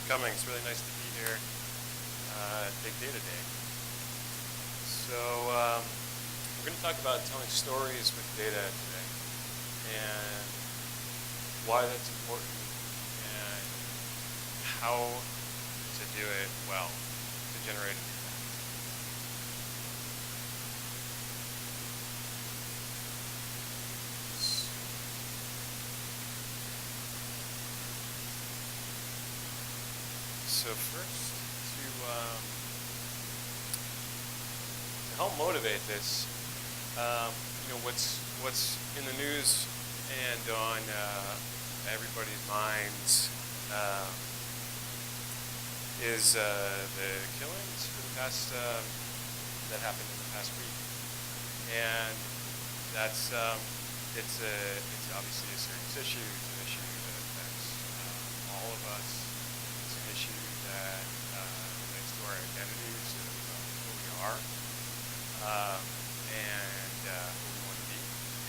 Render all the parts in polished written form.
for coming. It's really nice to be here at Big Data Day. So we're going to talk about telling stories with data today and why that's important and how to do it well to generate an impact. So first, to help motivate this, what's in the news and on everybody's minds is the killings for the past that happened in the past week, and that's it's obviously a serious issue. It's an issue that affects all of us. It's an issue that relates to our identities of who we are and who we want to be,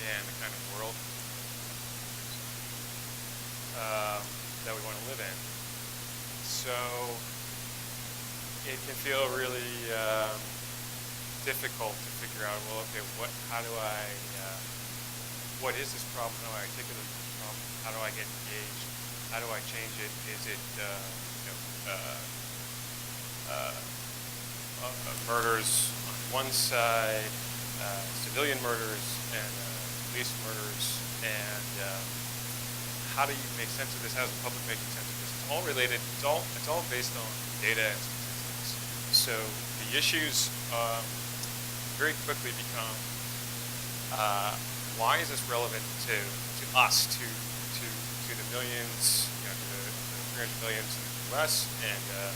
and the kind of world that we want to live in. So it can feel really difficult to figure out, well, okay, what is this problem? How do I articulate this problem? How do I get engaged? How do I change it? Is it murders on one side, civilian murders and police murders, and how do you make sense of this? How is the public making sense of this? It's all related. It's all based on data and statistics. So the issues very quickly become why is this relevant to us, to the millions, to the 300 millions in the U.S. and the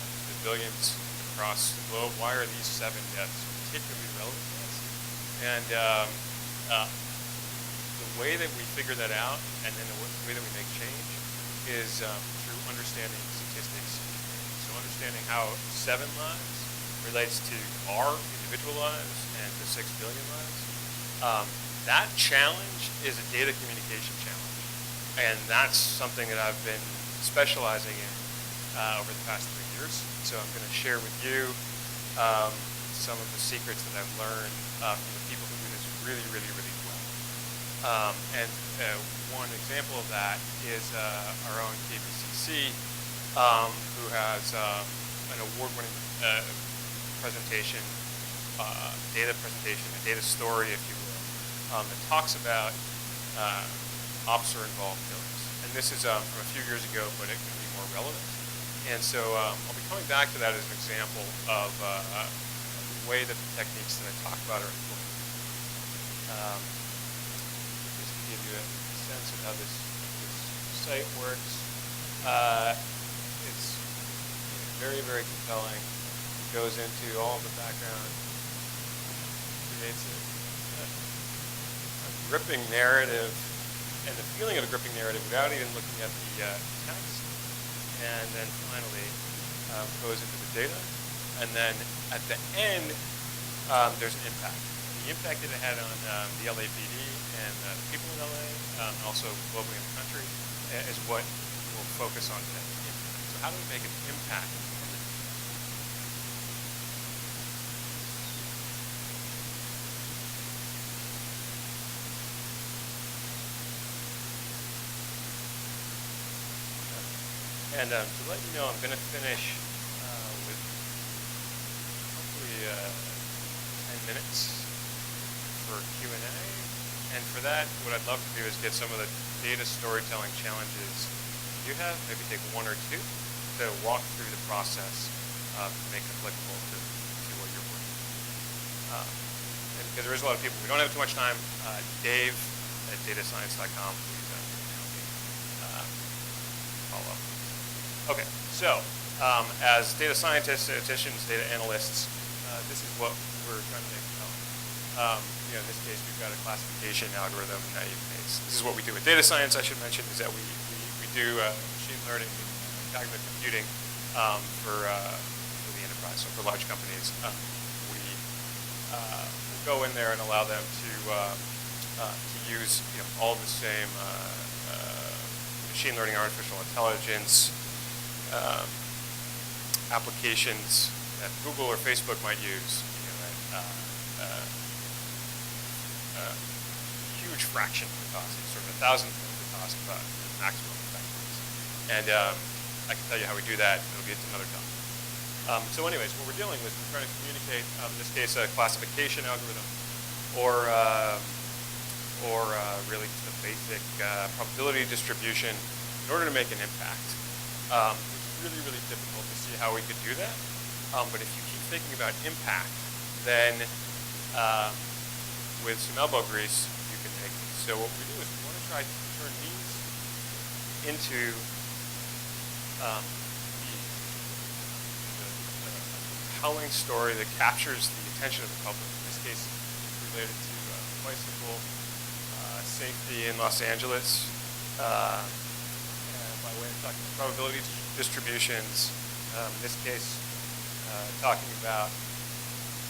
billions across the globe? Why are these 7 deaths particularly relevant to us? And the way that we figure that out, and then the way that we make change, is through understanding statistics. So understanding how 7 lives relates to our individual lives and to 6 billion lives. That challenge is a data communication challenge, and that's something that I've been specializing in over the past 3 years. So I'm going to share with you some of the secrets that I've learned from the people who do this really, really, really well. And one example of that is our own KBCC, who has an award-winning presentation, data presentation, a data story, if you will, that talks about officer-involved killings. And this is from a few years ago, but it can be more relevant. And so I'll be coming back to that as an example of the way that the techniques that I talk about are important. Just to give you a sense of how this site works, it's very, very compelling. It goes into all of the background, creates a gripping narrative, and the feeling of a gripping narrative without even looking at the text, and then finally goes into the data, and then at the end there's an impact. The impact that it had on the LAPD and the people in LA, and also globally in the country, is what we'll focus on today. So how do we make an impact? And to let you know, I'm going to finish with hopefully 10 minutes for Q&A. And for that, what I'd love to do is get some of the data storytelling challenges you have, maybe take 1 or 2 to walk through the process to make it applicable to what you're working on. And because there is a lot of people, we don't have too much time. Dave at datascience.com, please help me follow up. Okay, so as data scientists, statisticians, data analysts, this is what we're trying to make known. In this case, we've got a classification algorithm. This is what we do with data science, I should mention, is that we do machine learning and cognitive computing for the enterprise, so for large companies. We go in there and allow them to use all the same machine learning, artificial intelligence, applications that Google or Facebook might use, at huge fraction of the cost, sort of 1,000th of the cost of maximum effectiveness. And I can tell you how we do that. It'll be another topic. So anyways, what we're dealing with, we're trying to communicate, in this case, a classification algorithm, or really just a basic probability distribution in order to make an impact. It's really, really difficult to see how we could do that. But if you keep thinking about impact, then with some elbow grease, you can make it. So what we do is we want to try to turn these into the compelling story that captures the attention of the public. In this case, it's related to bicycle safety in Los Angeles. By way of talking about probability distributions, in this case, talking about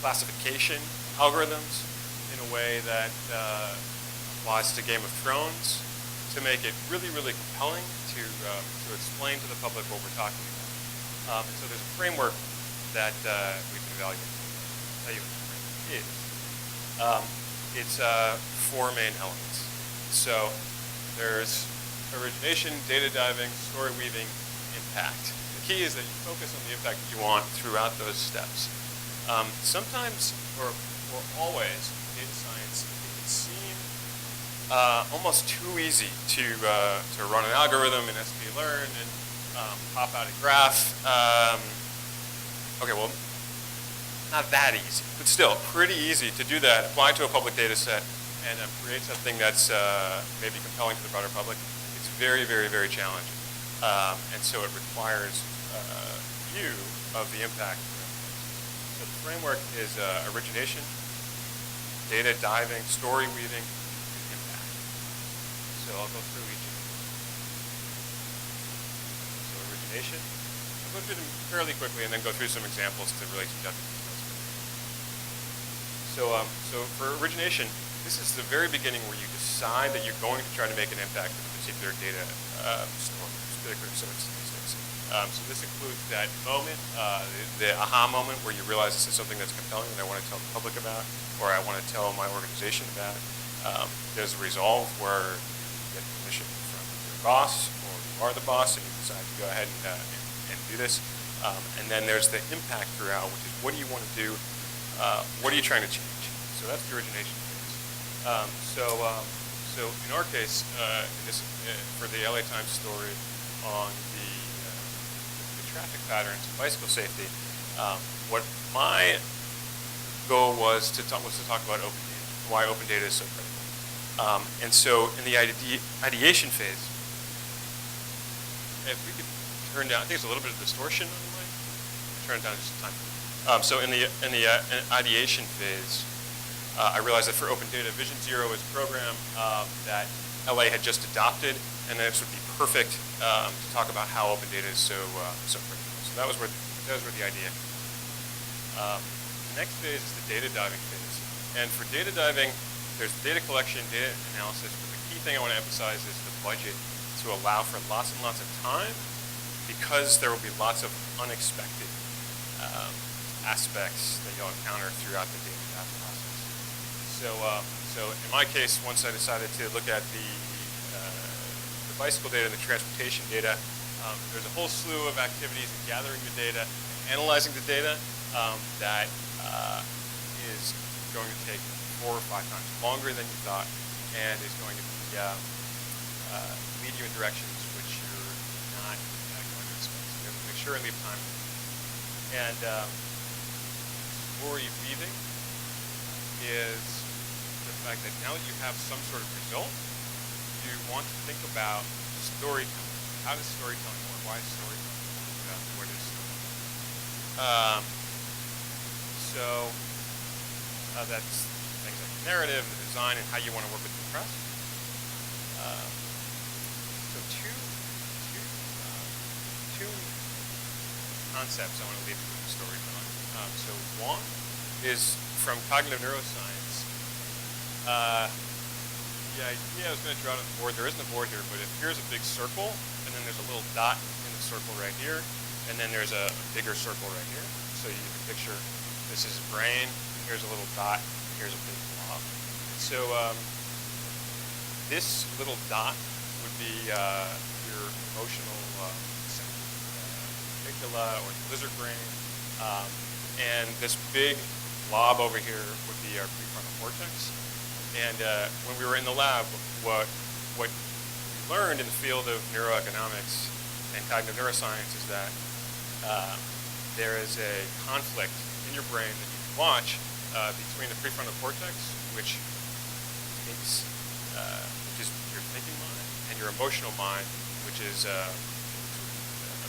classification algorithms in a way that applies to Game of Thrones, to make it really, really compelling to explain to the public what we're talking about. And so there's a framework that we can evaluate. I'll tell you what the framework is. It's 4 main elements. So there's origination, data diving, story weaving, impact. The key is that you focus on the impact that you want throughout those steps. Sometimes, or always, in data science, it can seem almost too easy to run an algorithm in sklearn and pop out a graph. Okay, well, not that easy, but still pretty easy to do that, apply to a public data set, and create something that's maybe compelling to the broader public. It's very, very, very challenging. And so it requires view of the impact. So the framework is origination, data diving, story weaving, and impact. So I'll go through each of these. So origination. I'll go through them fairly quickly and then go through some examples to relate to details. So for origination, this is the very beginning where you decide that you're going to try to make an impact with a particular data store, particular set of statistics. So this includes that moment, the aha moment where you realize this is something that's compelling that I want to tell the public about, or I want to tell my organization about. There's a resolve where you get permission from your boss, or you are the boss, and you decide to go ahead and do this. And then there's the impact throughout, which is what do you want to do? What are you trying to change? So that's the origination phase. So in our case, for the LA Times story on the traffic patterns and bicycle safety, what my goal was to talk about open data, why open data is so critical. And so in the ideation phase, if we could turn down, I think it's a little bit of distortion on the mic. Turn it down just a time. So in the ideation phase, I realized that for open data, Vision Zero is a program that LA had just adopted, and this would be perfect to talk about how open data is so critical. So that was where the idea. The next phase is the data diving phase, and for data diving, there's data collection, data analysis. But the key thing I want to emphasize is the budget to allow for lots and lots of time, because there will be lots of unexpected aspects that you'll encounter throughout the data dive process. So in my case, once I decided to look at the bicycle data and the transportation data, there's a whole slew of activities in gathering the data, analyzing the data that is going to take 4 or 5 times longer than you thought, and is going to be lead you in directions which you're not going to expect. So you have to make sure and leave time. And story weaving is the fact that now that you have some sort of result, you want to think about storytelling. How does storytelling work? Why is storytelling important? What is storytelling? That's things like the narrative, the design, and how you want to work with the press. So two concepts I want to leave you with the storytelling. So one is from cognitive neuroscience. The idea I was going to draw it on the board, there isn't a board here, but if here's a big circle, and then there's a little dot in the circle right here, and then there's a bigger circle right here. So you can picture this is a brain, here's a little dot, here's a big blob. So this little dot would be your emotional center, amygdala or the lizard brain, and this big blob over here would be our prefrontal cortex. And when we were in the lab, what we learned in the field of neuroeconomics and cognitive neuroscience is that there is a conflict in your brain that you can watch between the prefrontal cortex, which is your thinking mind, and your emotional mind, which is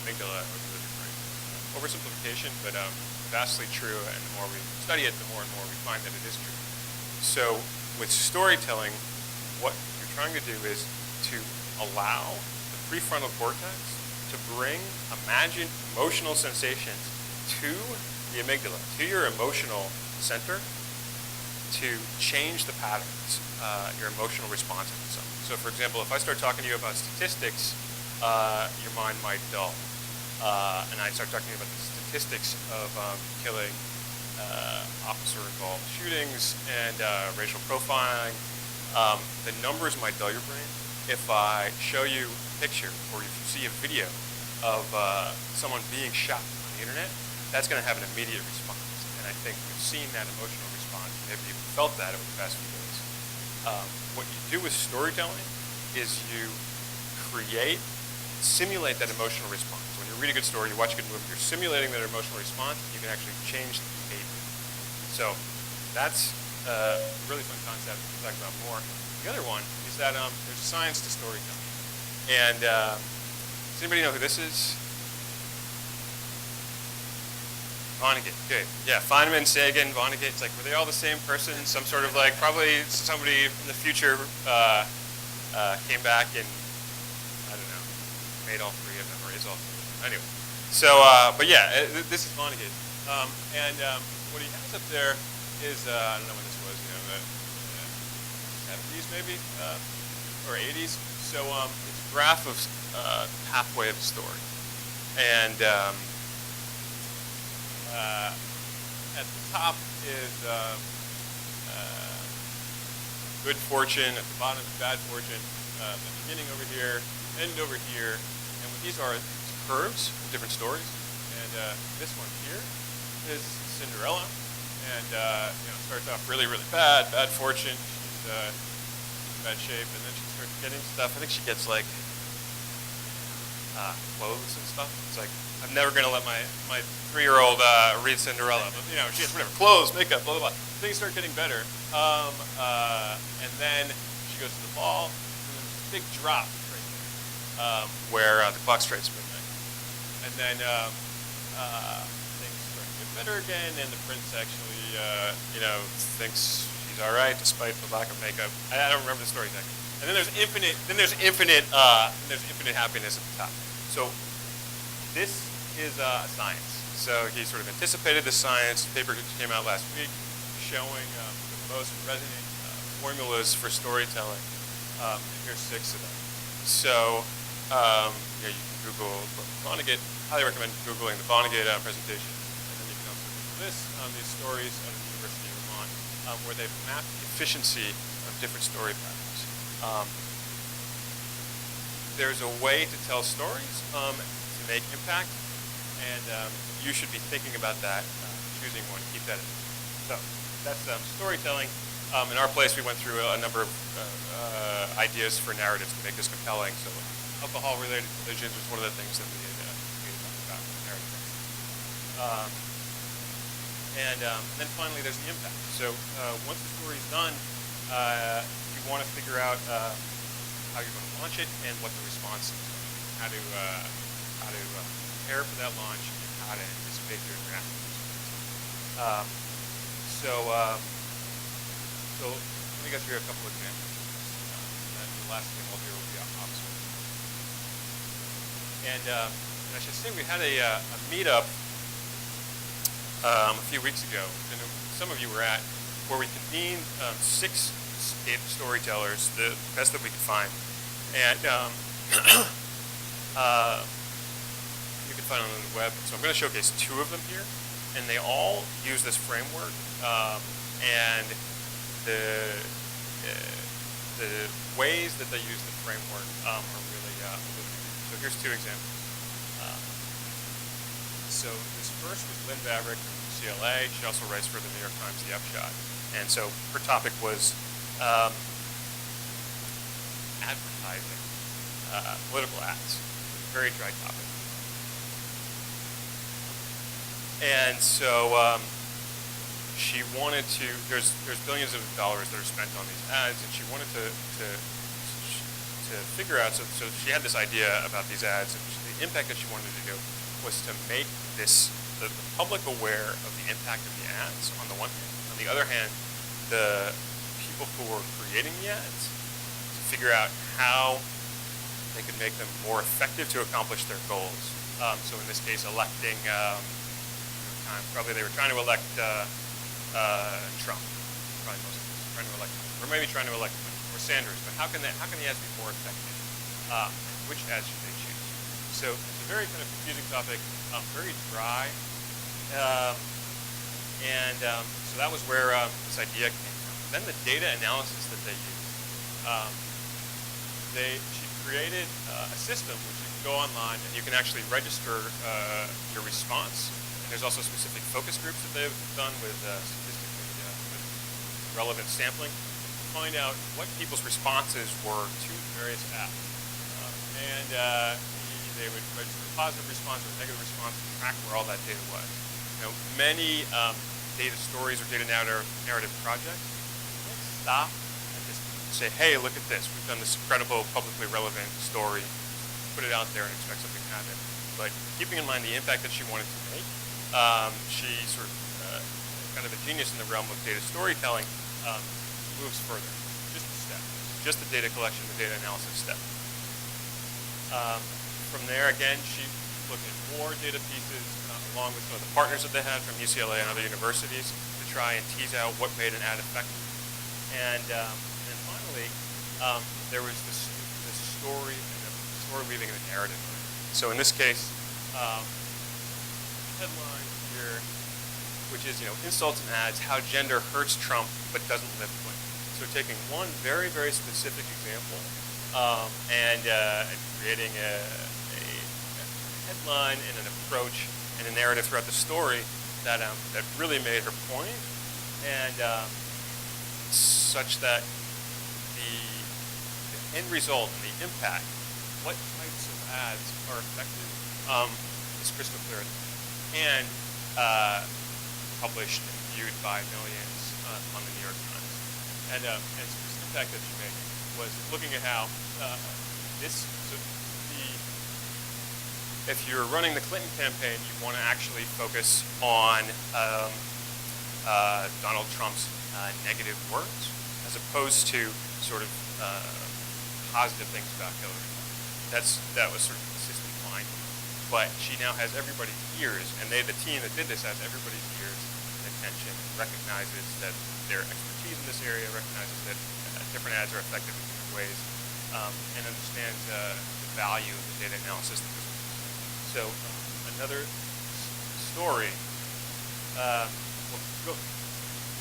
amygdala or the lizard brain. Oversimplification, but vastly true, and the more we study it, the more and more we find that it is true. So with storytelling, what you're trying to do is to allow the prefrontal cortex to bring imagined emotional sensations to the amygdala, to your emotional center, to change the patterns, your emotional responses to something. So for example, if I start talking to you about statistics, your mind might dull. And I start talking about the statistics of killing, officer-involved shootings, and racial profiling. The numbers might dull your brain. If I show you a picture, or if you see a video of someone being shot on the internet, that's going to have an immediate response. And I think we've seen that emotional response, maybe even felt that over the past few days. What you do with storytelling is you simulate that emotional response. When you read a good story, you watch a good movie, you're simulating that emotional response, and you can actually change the behavior. So that's a really fun concept we'll talk about more. The other one is that there's a science to storytelling. And does anybody know who this is? Vonnegut, good. Yeah, Feynman, Sagan, Vonnegut, it's like, were they all the same person? Some sort of like, probably somebody from the future came back and, I don't know, made all three of them, or is all three of them. Anyway, so, but yeah, this is Vonnegut. And what he has up there is, I don't know when this was, the 70s maybe, or 80s. So it's a graph of halfway of the story. And at the top is good fortune, at the bottom is bad fortune, the beginning over here, end over here, and what these are curves of different stories. And this one here is Cinderella, and starts off really, really bad fortune. She's in bad shape, and then she starts getting stuff. I think she gets like clothes and stuff. It's like, I'm never going to let my 3-year-old read Cinderella, but she has whatever, clothes, makeup, blah, blah, blah. Things start getting better. And then she goes to the ball, and then there's a big drop right there, where the clock strikes midnight. And then things start to get better again, and the prince actually, thinks she's all right despite the lack of makeup. I don't remember the story exactly. And then there's infinite happiness at the top. So this is science. So he sort of anticipated the science. The paper came out last week showing the most resonant formulas for storytelling. And here's 6 of them. So you can Google Vonnegut. Highly recommend Googling the Vonnegut presentation. And then you can also Google this, these stories out of the University of Vermont, where they've mapped the efficiency of different story patterns. There's a way to tell stories to make impact, and you should be thinking about that, choosing one, keep that in mind. So that's storytelling. In our place, we went through a number of ideas for narratives to make this compelling. So alcohol-related collisions was one of the things that we had talked about in narrative. And then finally, there's the impact. So once the story's done, you want to figure out how you're going to launch it and what the response is, how to prepare for that launch, and how to anticipate your interaction. So let me go through a couple of examples. And the last example here will be Oxford. And I should say we had a meetup a few weeks ago, and some of you were at, where we convened 6 storytellers, the best that we could find. And you can find on the web. So I'm going to showcase 2 of them here, and they all use this framework. And the ways that they use the framework are really illuminating. So here's 2 examples. So this first was Lynn Vavreck from UCLA. She also writes for the New York Times, The Upshot. And so her topic was advertising, political ads. Very dry topic. And so she wanted to, there's billions of dollars that are spent on these ads, and she wanted to figure out, so she had this idea about these ads, and the impact that she wanted to do was to make the public aware of the impact of the ads on the one hand. On the other hand, the people who were creating the ads to figure out how they could make them more effective to accomplish their goals. So in this case, electing, probably they were trying to elect Trump, probably most of them, trying to elect Trump, or maybe trying to elect or Sanders. But how can the ads be more effective? Which ads should they choose? So it's a very kind of confusing topic, very dry, so that was where this idea came from. Then the data analysis that they used, she created a system which you can go online and you can actually register your response. And there's also specific focus groups that they've done with statistically with relevant sampling to find out what people's responses were to various apps. They would register a positive response or a negative response and track where all that data was. Many data stories or data narrative projects don't stop and just say, hey, look at this. We've done this incredible, publicly relevant story. Put it out there and expect something to happen. But keeping in mind the impact that she wanted to make, she sort of, kind of a genius in the realm of data storytelling, moves further. Just a step. Just the data collection, the data analysis step. From there, again, she looked at more data pieces along with some of the partners that they had from UCLA and other universities to try and tease out what made an ad effective. And finally, there was this story and the story weaving and the narrative. So in this case, headline here, which is, insults and ads, how gender hurts Trump but doesn't lift Clinton. So taking one very, very specific example and creating a headline and an approach and a narrative throughout the story that really made her point, and such that the end result and the impact, what types of ads are effective, is crystal clear, and published and viewed by millions on the New York Times. And so this impact that she made was looking at how if you're running the Clinton campaign, you want to actually focus on Donald Trump's negative words, as opposed to sort of positive things about Hillary. That was sort of consistent line. But she now has everybody's ears, and the team that did this has everybody's ears and attention, and recognizes that their expertise in this area, recognizes that different ads are effective in different ways, and understands the value of the data analysis that goes into it. So another story,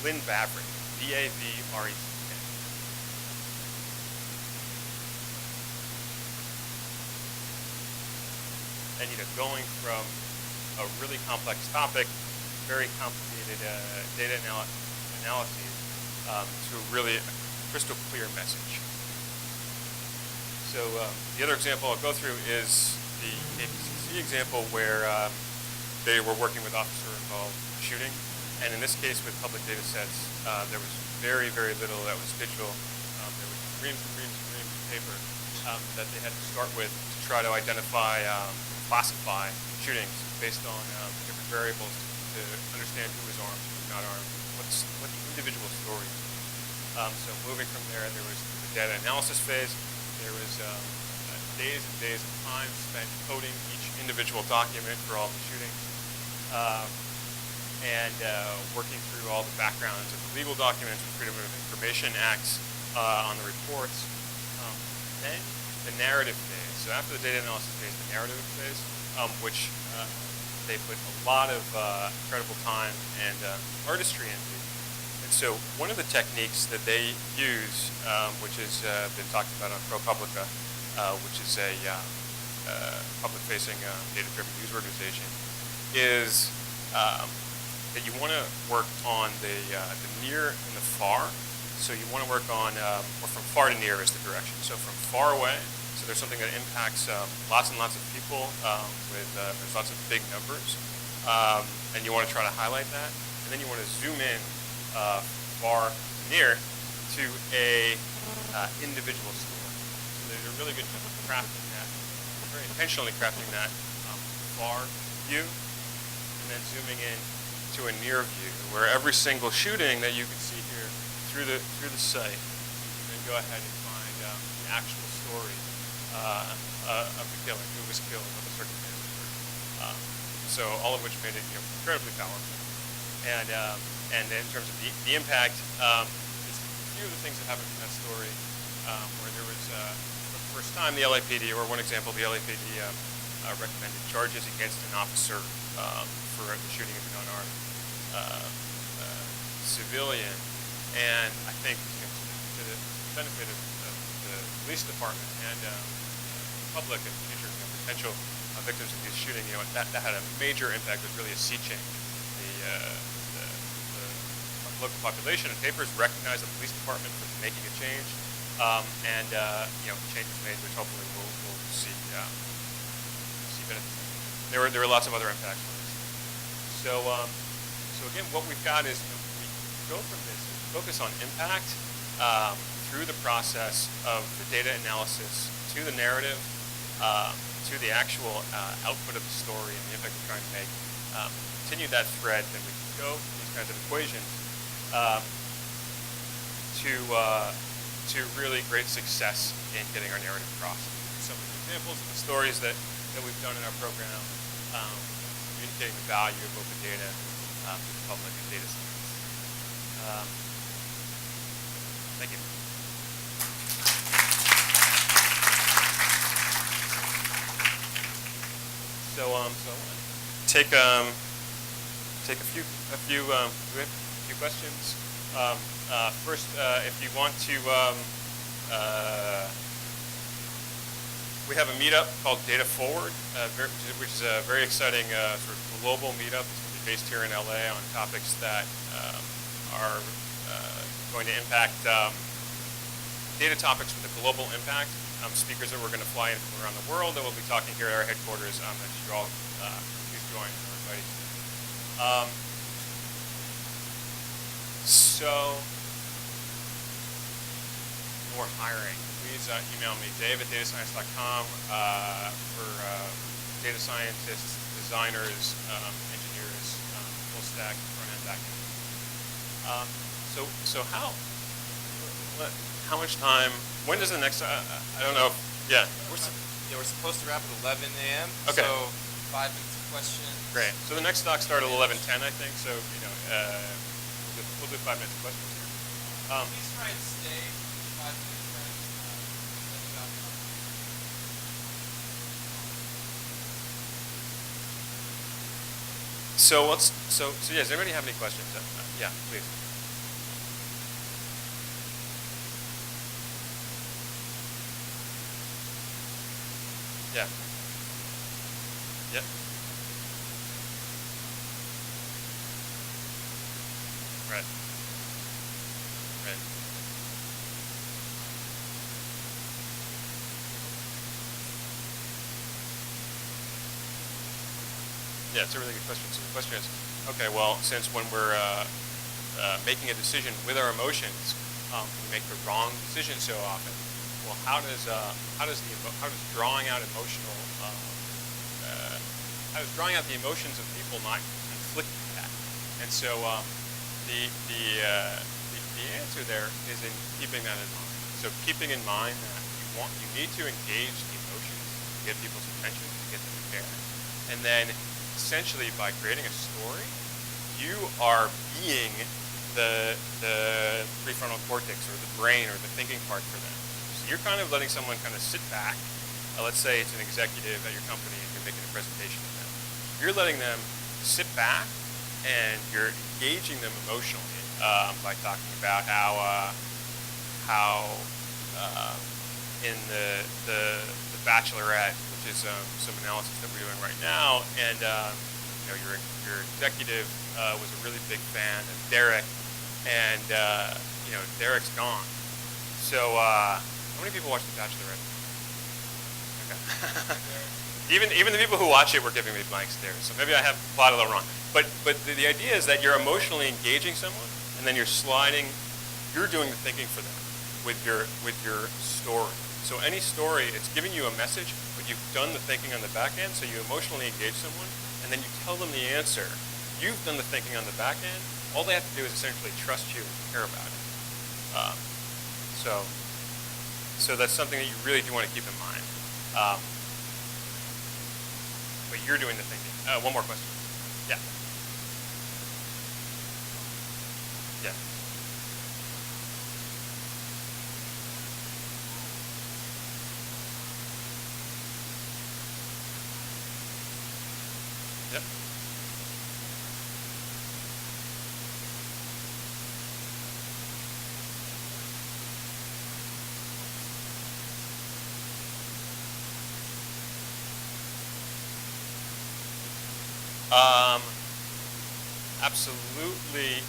Lynn Vavreck, V-A-V-R-E-C-K. And going from a really complex topic, very complicated data analyses, to really a crystal clear message. So the other example I'll go through is the KPCC example where they were working with officer-involved shooting, and in this case with public data sets, there was very, very little that was digital. There was reams and reams and reams of paper that they had to start with to try to identify, classify shootings based on different variables to understand who was armed, who was not armed, what the individual story is. So moving from there was the data analysis phase. There was days and days of time spent coding each individual document for all the shootings, and working through all the backgrounds of the legal documents with Freedom of Information Acts on the reports. Then the narrative phase. So after the data analysis phase, the narrative phase, which they put a lot of incredible time and artistry into. And so one of the techniques that they use, which has been talked about on ProPublica, which is a public-facing data-driven news organization, is that you want to work on the near and the far. So you want to work on, or from far to near is the direction. So from far away, so there's something that impacts lots and lots of people there's lots of big numbers, and you want to try to highlight that. And then you want to zoom in far to near to a individual story. So there's a really good job of crafting that, very intentionally crafting that far view, and then zooming in to a near view, where every single shooting that you can see here through the site, you can then go ahead and find the actual story of the killing, who was killed, what the circumstances were. So all of which made it incredibly powerful. And in terms of the impact, just a few of the things that happened in that story, where there was for the first time the LAPD, or one example, the LAPD recommended charges against an officer for the shooting of an unarmed civilian. And I think to the benefit of the police department and the public and future potential victims of this shooting, that had a major impact. It was really a sea change. The local population and papers recognized the police department for making a change, and changes made, which hopefully we'll see benefits. There were lots of other impacts from this. So again, what we've got is we go from this and focus on impact through the process of the data analysis to the narrative to the actual output of the story and the impact we're trying to make. Continue that thread, then we can go from these kinds of equations to really great success in getting our narrative across. Some of the examples of the stories that we've done in our program, communicating the value of open data to the public and data science. Thank you. So take a few questions. First, if you want to, we have a meetup called Data Forward, which is a very exciting sort of global meetup. It's going to be based here in LA on topics that are going to impact data topics with a global impact. Speakers that we're going to fly in from around the world that will be talking here at our headquarters that you all please join or invite. So, more hiring. Please email me, dave@datascience.com for data scientists, designers, engineers, full stack, front end, back end. So how much time? When does the next? I don't know. Yeah. We're supposed to wrap at 11 a.m. Okay. So 5 minutes of questions. Great. So the next talk started at 11:10, I think. So we'll do 5 minutes of questions here. Please try and stay 5 minutes. So yeah. Does anybody have any questions? Yeah, please. Yeah. Yep. Right. Right. Yeah, it's a really good question. So the question is, okay, well, since when we're making a decision with our emotions, we make the wrong decision so often. Well, how does drawing out emotional how does drawing out the emotions of people not conflict with that? And so the answer there is in keeping that in mind. So keeping in mind that you need to engage the emotions to get people's attention, to get them to care, and then essentially by creating a story, you are being the prefrontal cortex or the brain or the thinking part for them. You're kind of letting someone kind of sit back. Let's say it's an executive at your company and you're making a presentation to them. you're letting them sit back and you're engaging them emotionally by talking about how in the Bachelorette, which is some analysis that we're doing right now, and your executive was a really big fan of Derek, and Derek's gone. So how many people watch The Bachelorette? Okay. Even the people who watch it were giving me blank stares, so maybe I have plotted a little wrong. But the idea is that you're emotionally engaging someone, and then you're doing the thinking for them with your story. So any story, it's giving you a message, but you've done the thinking on the back end, so you emotionally engage someone, and then you tell them the answer. You've done the thinking on the back end. All they have to do is essentially trust you and care about it. So that's something that you really do want to keep in mind. But you're doing the thinking. One more question. Yeah. Yeah. Yep. Absolutely.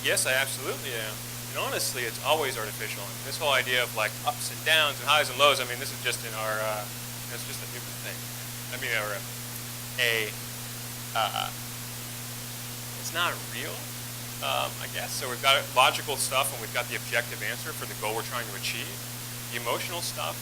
Yes, I absolutely am. And honestly, it's always artificial. I mean, this whole idea of like ups and downs and highs and lows. I mean, this is just in our. It's just a human thing. I mean, it's not real, I guess. So we've got logical stuff, and we've got the objective answer for the goal we're trying to achieve. The emotional stuff,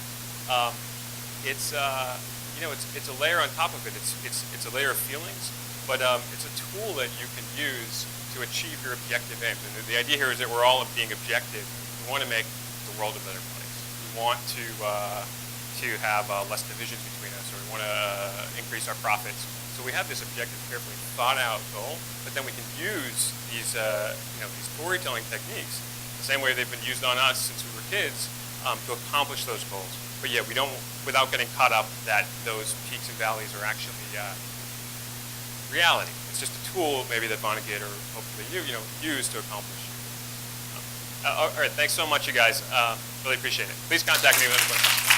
it's it's a layer on top of it. It's a layer of feelings, but it's a tool that you can use to achieve your objective aims. And the idea here is that we're all being objective. We want to make the world a better place. We want to have less divisions between us, or we want to increase our profits. So we have this objective, carefully thought out goal, but then we can use these these storytelling techniques the same way they've been used on us since we were kids to accomplish those goals. But yeah, we don't, without getting caught up that those peaks and valleys are actually reality. It's just a tool maybe that Vonnegut or hopefully you use to accomplish. All right, thanks so much, you guys. Really appreciate it. Please contact me with any questions.